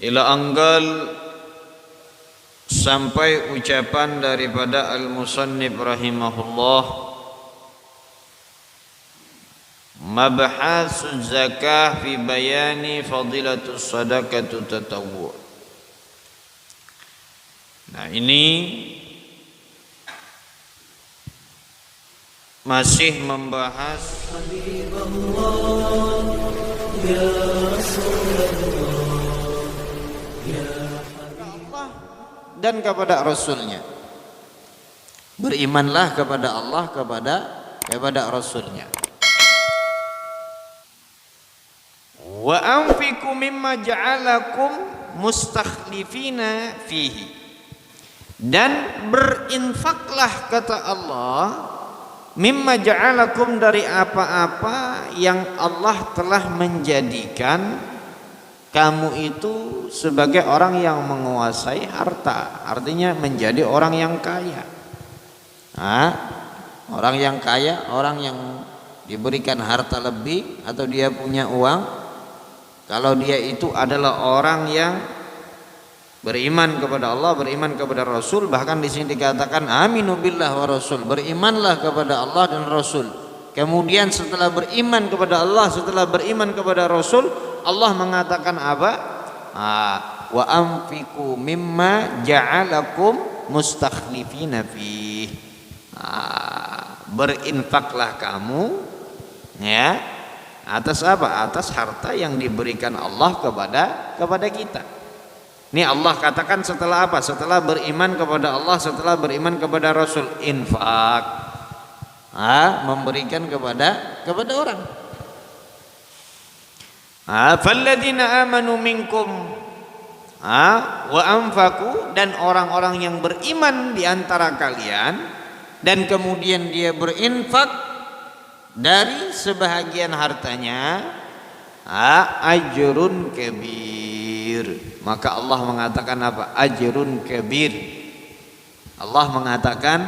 ila anggal sampai ucapan daripada al-musannif rahimahullah, mabhasus zakah fi bayani fadilatus sadaqatu tatawwu. Nah, ini masih membahas Allah dan kepada Rasulnya. Berimanlah kepada Allah, kepada Rasulnya. Wa anfiqu mimma ja'alakum mustakhlifina fihi. Dan berinfaklah, kata Allah, mimma ja'alakum, dari apa-apa yang Allah telah menjadikan kamu itu sebagai orang yang menguasai harta. Artinya menjadi orang yang kaya. Orang yang kaya, orang yang diberikan harta lebih atau dia punya uang, kalau dia itu adalah orang yang beriman kepada Allah, beriman kepada Rasul. Bahkan di sini dikatakan aminu billah wa rasul, berimanlah kepada Allah dan Rasul. Kemudian setelah beriman kepada Allah, setelah beriman kepada Rasul, Allah mengatakan apa? Wa anfiqu mimma ja'alakum mustakhlifina fih. Berinfaklah kamu, ya, atas apa? Atas harta yang diberikan Allah kepada kita. Ini Allah katakan setelah apa? Setelah beriman kepada Allah, setelah beriman kepada Rasul, infak, memberikan kepada orang. Falladzina amanu minkum wa anfaqu, dan orang-orang yang beriman di antara kalian dan kemudian dia berinfak dari sebahagian hartanya, ajrun kabir. Maka Allah mengatakan apa? Ajrun kabir. Allah mengatakan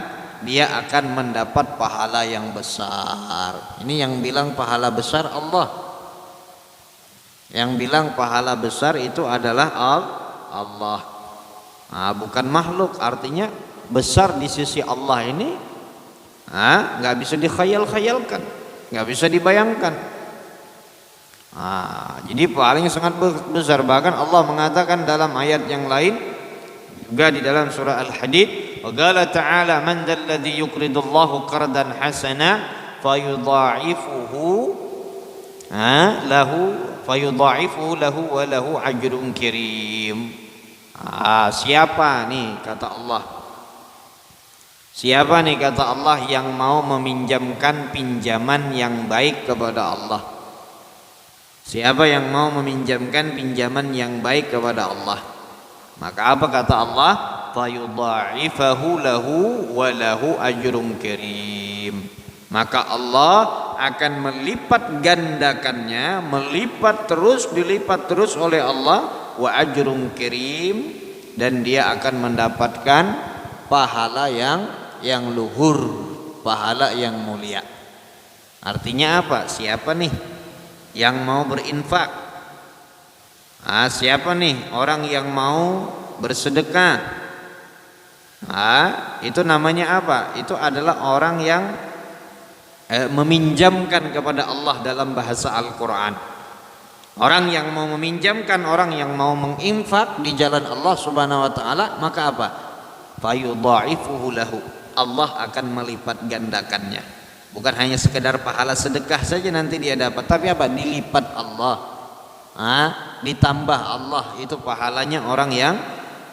dia akan mendapat pahala yang besar. Ini yang bilang pahala besar Allah. Yang bilang pahala besar itu adalah Allah. Bukan makhluk. Artinya besar di sisi Allah ini nggak bisa dikhayal-khayalkan, nggak bisa dibayangkan. Jadi paling sangat besar. Bahkan Allah mengatakan dalam ayat yang lain juga di dalam surah Al-Hadid, wa qala ta'ala man dzalladzi yuqridullahu qardan hasana fayudha'ifuhu lahu wa lahu ajrun karim. Siapa nih, kata Allah, siapa nih, kata Allah, yang mau meminjamkan pinjaman yang baik kepada Allah? Siapa yang mau meminjamkan pinjaman yang baik kepada Allah? Maka apa kata Allah? Fayudha'ifahu lahu wa lahu ajrun karim. Maka Allah akan melipat gandakannya, dilipat terus oleh Allah, wa ajrun karim, dan dia akan mendapatkan pahala yang luhur, pahala yang mulia. Artinya apa? Siapa nih yang mau berinfak? Siapa nih orang yang mau bersedekah? Itu namanya apa? Itu adalah orang yang meminjamkan kepada Allah dalam bahasa Al-Quran. Orang yang mau meminjamkan, orang yang mau menginfak di jalan Allah Subhanahu wa taala, maka apa? Fayudha'ifuhu lahu. Allah akan melipat gandakannya. Bukan hanya sekedar pahala sedekah saja nanti dia dapat, tapi apa? Dilipat Allah. Ditambah Allah itu pahalanya orang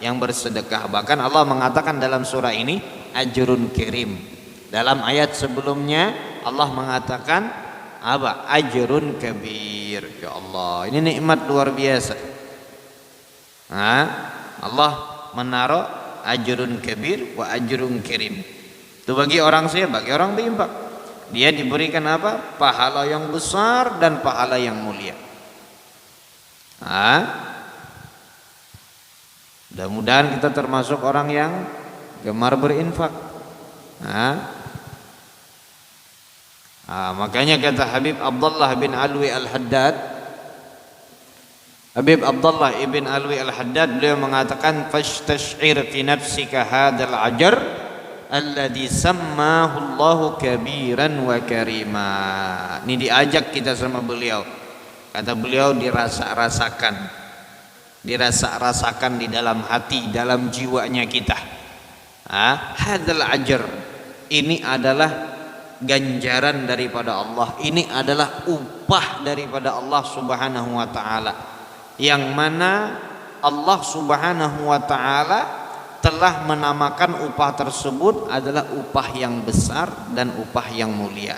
yang bersedekah. Bahkan Allah mengatakan dalam surah ini ajrun karim. Dalam ayat sebelumnya Allah mengatakan apa? Ajrun kabir. Ya Allah, ini nikmat luar biasa. Allah menaruh ajrun kabir wa ajrun karim. Itu bagi orang siapa? Bagi orang berinfak. Dia diberikan apa? Pahala yang besar dan pahala yang mulia. Mudah-mudahan kita termasuk orang yang gemar berinfak. Makanya kata Habib Abdullah bin Alwi Al-Haddad, Habib Abdullah ibn Alwi al-Haddad beliau mengatakan fashtash'ir fi nafsika hadzal ajar alladzi sammahu Allahu kabiran wa karima. Ini diajak kita sama beliau. Kata beliau dirasa-rasakan di dalam hati, dalam jiwanya kita. Hadzal ajar. Ini adalah ganjaran daripada Allah. Ini adalah upah daripada Allah Subhanahu wa taala. Yang mana Allah Subhanahu wa taala telah menamakan upah tersebut adalah upah yang besar dan upah yang mulia.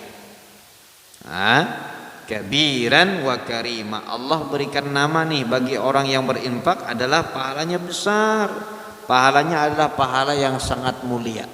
Kabiran wa karima. Allah berikan nama nih bagi orang yang berinfak adalah pahalanya besar. Pahalanya adalah pahala yang sangat mulia.